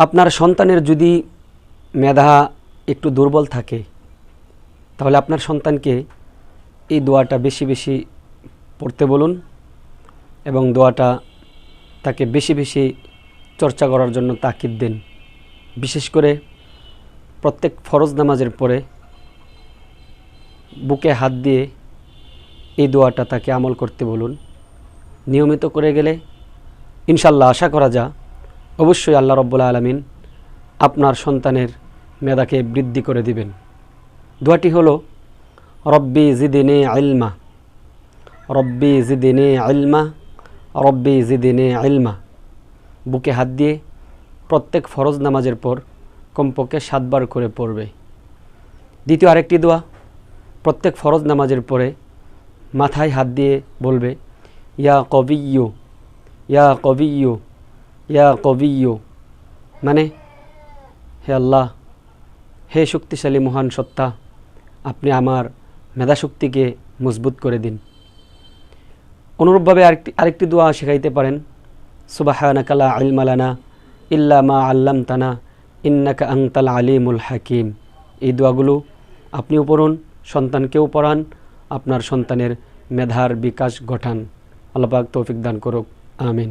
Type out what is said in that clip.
আপনার সন্তানের যদি মেধা একটু দুর্বল থাকে তাহলে আপনার সন্তানকে এই দোয়াটা বেশি বেশি পড়তে বলুন এবং দোয়াটা তাকে বেশি বেশি চর্চা করার জন্য তাকিদ দেন। বিশেষ করে প্রত্যেক ফরজ নামাজের পরে বুকে হাত দিয়ে এই দোয়াটা তাকে আমল করতে বলুন। নিয়মিত করে গেলে ইনশাল্লাহ আশা করা যায় অবশ্যই আল্লাহ রাব্বুল আলামিন আপনার সন্তানের মেধাকে বৃদ্ধি করে দিবেন। দোয়াটি হলো রব্বি জিদনি ইলমা, রব্বি জিদনি ইলমা, রব্বি জিদনি ইলমা। বুকে হাত দিয়ে প্রত্যেক ফরজ নামাজের পর কমপক্ষে 7 বার করে পড়বে। দ্বিতীয় আরেকটি দোয়া, প্রত্যেক ফরজ নামাজের পরে মাথায় হাত দিয়ে বলবে ইয়া কবিয়্যু, ইয়া কবিয়্যু, ইয়া কবিয়্যু, মানে হে আল্লাহ, হে শক্তিশালী মহান সত্তা, আপনি আমার মেধাশক্তিকে মজবুত করে দিন। অনুরূপভাবে আরেকটি দোয়া শেখাইতে পারেন, সুবহানাকা লা ইলমা লানা ইল্লা মা আল্লামতানা ইন্নাকা আনতাল আলিমুল হাকিম। এই দোয়াগুলো আপনিও পড়ুন, সন্তানকেও পড়ান, আপনার সন্তানের মেধার বিকাশ ঘটান। আল্লাহ পাক তৌফিক দান করুক, আমিন।